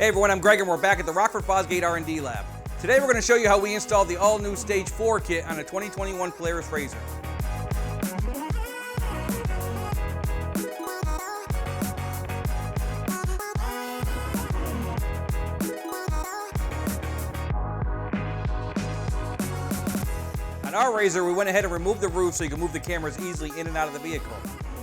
Hey everyone, I'm Greg and we're back at the Rockford Fosgate R&D lab. Today we're going to show you how we installed the all-new Stage 4 kit on a 2021 Polaris RZR. On our RZR, we went ahead and removed the roof so you can move the cameras easily in and out of the vehicle.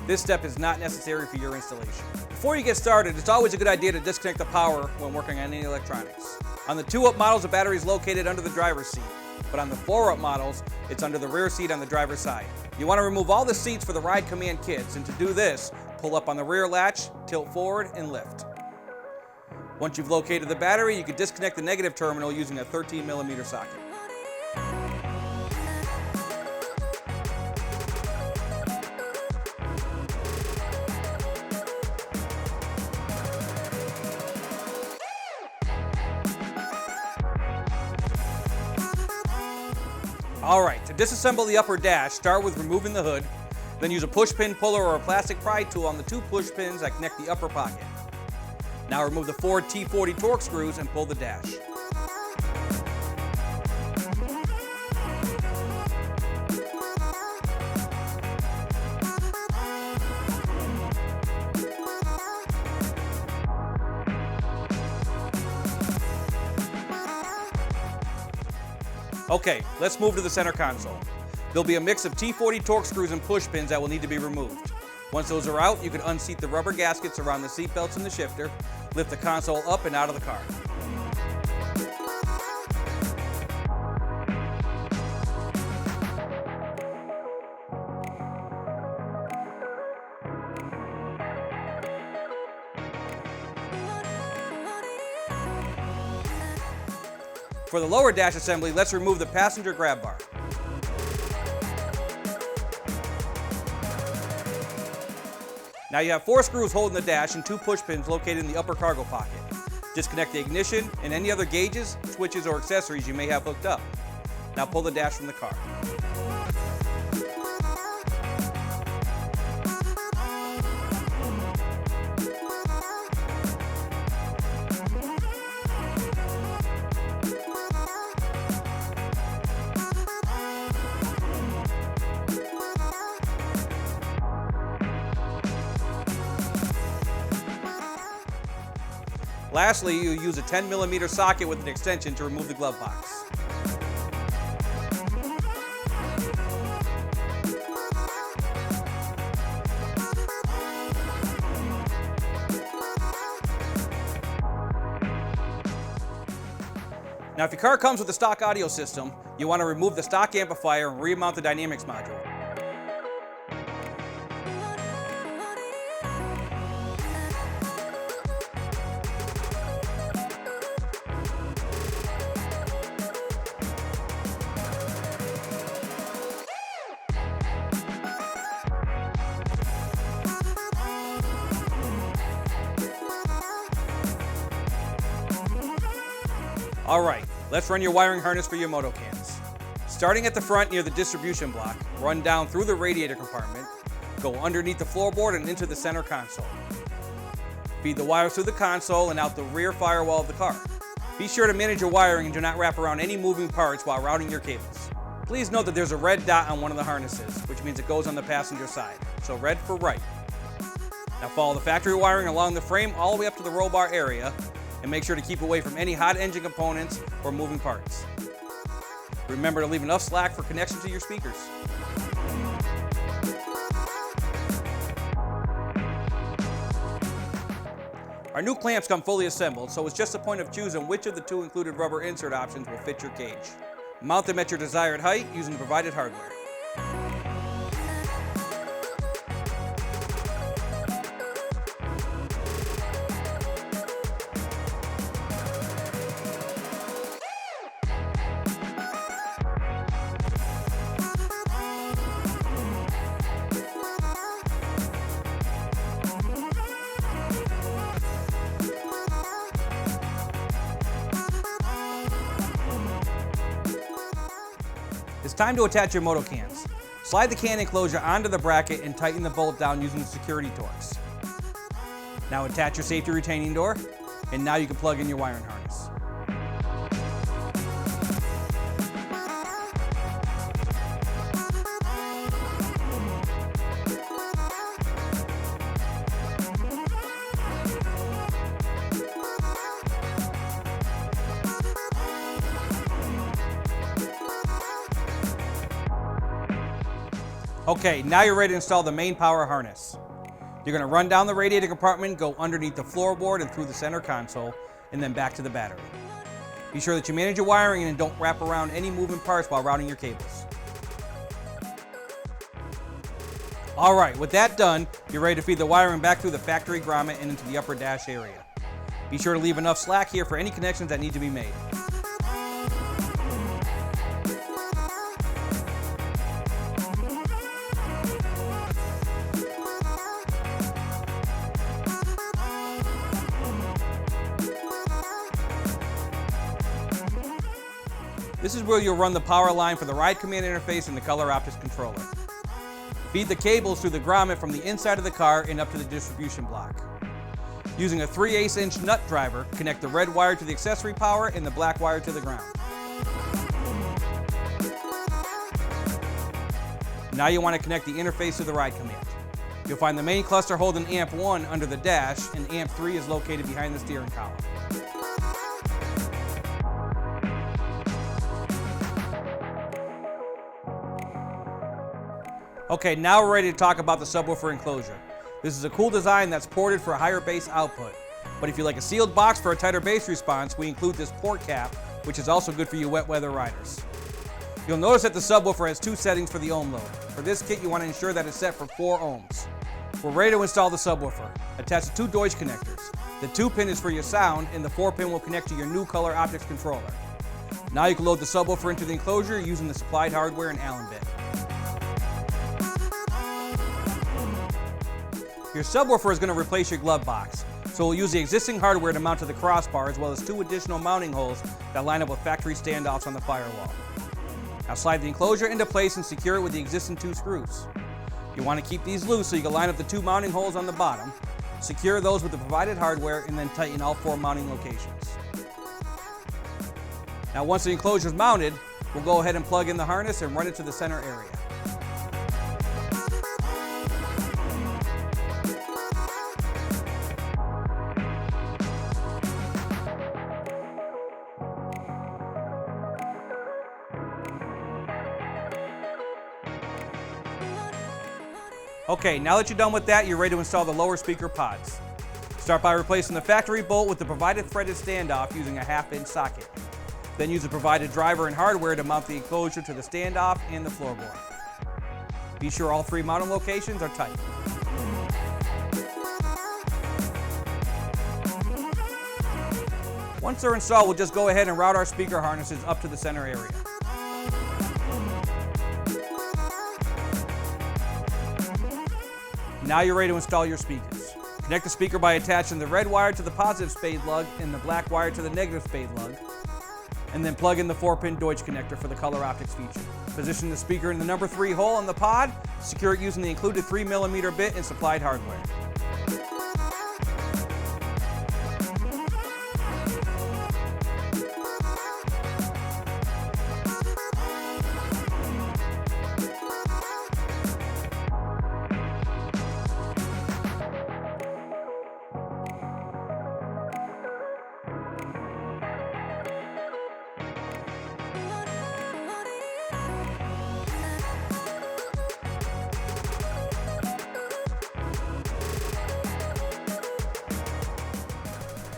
This step is not necessary for your installation. Before you get started, it's always a good idea to disconnect the power when working on any electronics. On the 2-up models, the battery is located under the driver's seat, but on the 4-up models, it's under the rear seat on the driver's side. You want to remove all the seats for the ride command kits, and to do this, pull up on the rear latch, tilt forward, and lift. Once you've located the battery, you can disconnect the negative terminal using a 13mm socket. Alright, to disassemble the upper dash, start with removing the hood, then use a push pin puller or a plastic pry tool on the 2 push pins that connect the upper pocket. Now remove the 4 T40 torque screws and pull the dash. Okay, let's move to the center console. There'll be a mix of T40 torque screws and push pins that will need to be removed. Once those are out, you can unseat the rubber gaskets around the seat belts and the shifter, lift the console up and out of the car. For the lower dash assembly, let's remove the passenger grab bar. Now you have 4 screws holding the dash and 2 push pins located in the upper cargo pocket. Disconnect the ignition and any other gauges, switches, or accessories you may have hooked up. Now pull the dash from the car. Lastly, you use a 10mm socket with an extension to remove the glove box. Now, if your car comes with a stock audio system, you want to remove the stock amplifier and remount the dynamics module. Alright, let's run your wiring harness for your Moto-Cans. Starting at the front near the distribution block, run down through the radiator compartment, go underneath the floorboard and into the center console. Feed the wires through the console and out the rear firewall of the car. Be sure to manage your wiring and do not wrap around any moving parts while routing your cables. Please note that there's a red dot on one of the harnesses, which means it goes on the passenger side, so red for right. Now follow the factory wiring along the frame all the way up to the roll bar area, and make sure to keep away from any hot engine components or moving parts. Remember to leave enough slack for connection to your speakers. Our new clamps come fully assembled, so it's just a point of choosing which of the 2 included rubber insert options will fit your cage. Mount them at your desired height using the provided hardware. It's time to attach your Moto-Cans. Slide the can enclosure onto the bracket and tighten the bolt down using the security Torx. Now attach your safety retaining door, And now you can plug in your wiring harness. Okay, now you're ready to install the main power harness. You're going to run down the radiator compartment, go underneath the floorboard and through the center console, and then back to the battery. Be sure that you manage your wiring and don't wrap around any moving parts while routing your cables. Alright, with that done, you're ready to feed the wiring back through the factory grommet and into the upper dash area. Be sure to leave enough slack here for any connections that need to be made. This is where you'll run the power line for the ride command interface and the color Optix controller. Feed the cables through the grommet from the inside of the car and up to the distribution block. Using a 3/8" nut driver, connect the red wire to the accessory power and the black wire to the ground. Now you want to connect the interface to the ride command. You'll find the main cluster holding amp 1 under the dash, and amp 3 is located behind the steering column. Okay, now we're ready to talk about the subwoofer enclosure. This is a cool design that's ported for a higher bass output. But if you like a sealed box for a tighter bass response, we include this port cap, which is also good for you wet weather riders. You'll notice that the subwoofer has 2 settings for the ohm load. For this kit, you want to ensure that it's set for 4 ohms. We're ready to install the subwoofer. Attach the 2 Deutsch connectors. The 2-pin is for your sound, and the 4-pin will connect to your new color Optix controller. Now you can load the subwoofer into the enclosure using the supplied hardware and Allen bit. Your subwoofer is going to replace your glove box, so we'll use the existing hardware to mount to the crossbar, as well as 2 additional mounting holes that line up with factory standoffs on the firewall. Now slide the enclosure into place and secure it with the existing 2 screws. You want to keep these loose so you can line up the 2 mounting holes on the bottom, secure those with the provided hardware, and then tighten all 4 mounting locations. Now once the enclosure is mounted, we'll go ahead and plug in the harness and run it to the center area. Okay, now that you're done with that, you're ready to install the lower speaker pods. Start by replacing the factory bolt with the provided threaded standoff using a 1/2" socket. Then use the provided driver and hardware to mount the enclosure to the standoff and the floorboard. Be sure all 3 mounting locations are tight. Once they're installed, we'll just go ahead and route our speaker harnesses up to the center area. Now you're ready to install your speakers. Connect the speaker by attaching the red wire to the positive spade lug and the black wire to the negative spade lug, and then plug in the 4-pin Deutsch connector for the color Optix feature. Position the speaker in the number 3 hole on the pod, secure it using the included 3mm bit and supplied hardware.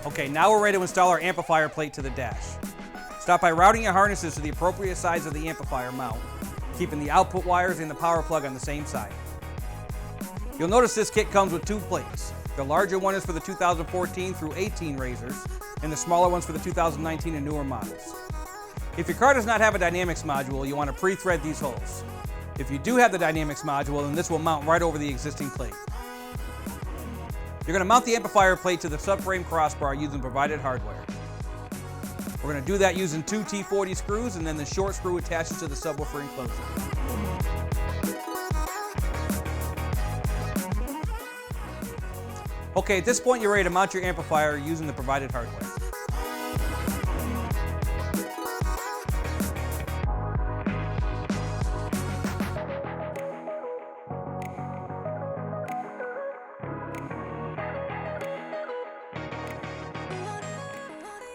Okay, now we're ready to install our amplifier plate to the dash. Start by routing your harnesses to the appropriate size of the amplifier mount, keeping the output wires and the power plug on the same side. You'll notice this kit comes with 2 plates. The larger one is for the 2014 through 18 RZRs, and the smaller one's for the 2019 and newer models. If your car does not have a dynamics module, you want to pre-thread these holes. If you do have the dynamics module, then this will mount right over the existing plate. You're going to mount the amplifier plate to the subframe crossbar using provided hardware. We're going to do that using 2 T40 screws, and then the short screw attaches to the subwoofer enclosure. Okay, at this point you're ready to mount your amplifier using the provided hardware.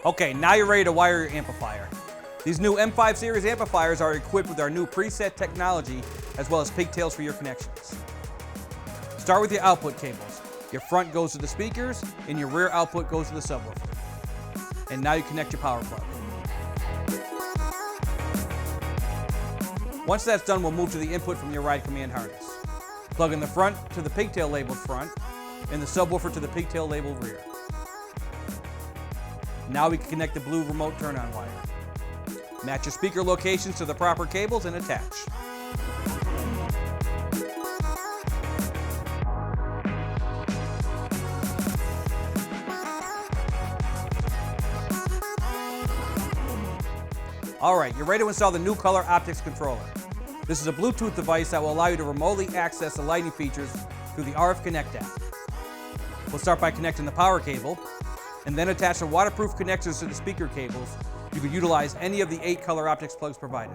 Okay, now you're ready to wire your amplifier. These new M5 series amplifiers are equipped with our new preset technology as well as pigtails for your connections. Start with your output cables. Your front goes to the speakers and your rear output goes to the subwoofer. And now you connect your power plug. Once that's done, we'll move to the input from your ride command harness. Plug in the front to the pigtail labeled front and the subwoofer to the pigtail labeled rear. Now we can connect the blue remote turn-on wire. Match your speaker locations to the proper cables and attach. Alright, you're ready to install the new color Optix controller. This is a Bluetooth device that will allow you to remotely access the lighting features through the RF Connect app. We'll start by connecting the power cable, and then attach the waterproof connectors to the speaker cables. You could utilize any of the 8 color Optix plugs provided.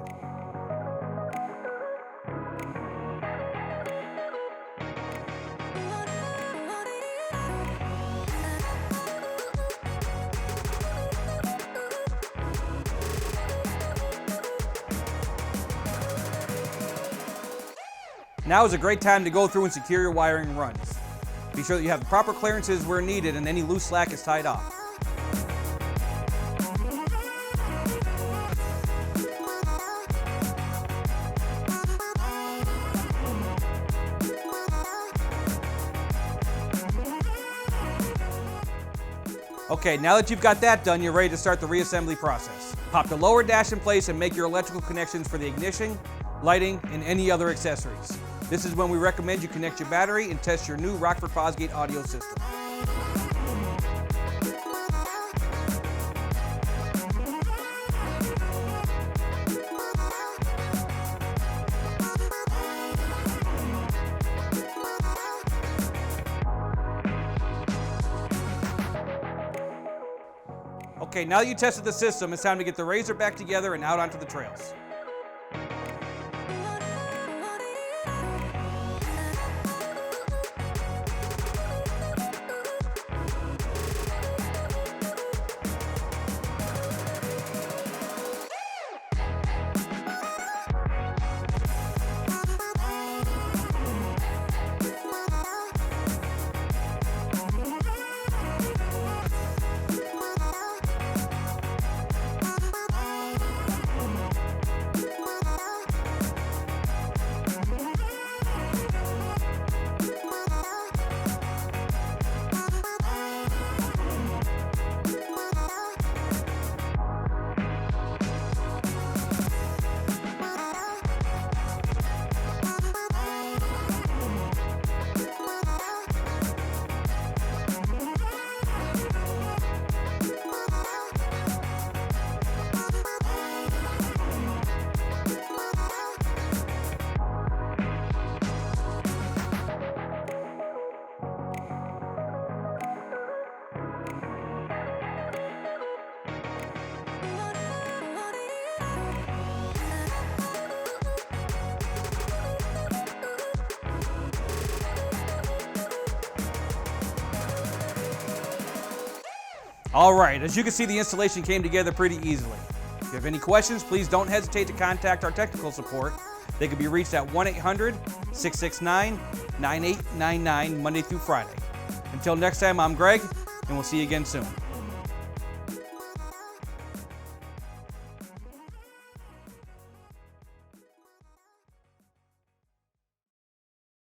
Now is a great time to go through and secure your wiring runs. Be sure that you have the proper clearances where needed and any loose slack is tied off. Okay, now that you've got that done, you're ready to start the reassembly process. Pop the lower dash in place and make your electrical connections for the ignition, lighting, and any other accessories. This is when we recommend you connect your battery and test your new Rockford Fosgate audio system. Okay, now that you tested the system, it's time to get the RZR back together and out onto the trails. All right, as you can see, the installation came together pretty easily. If you have any questions, please don't hesitate to contact our technical support. They can be reached at 1-800-669-9899 Monday through Friday. Until next time, I'm Greg, and we'll see you again soon.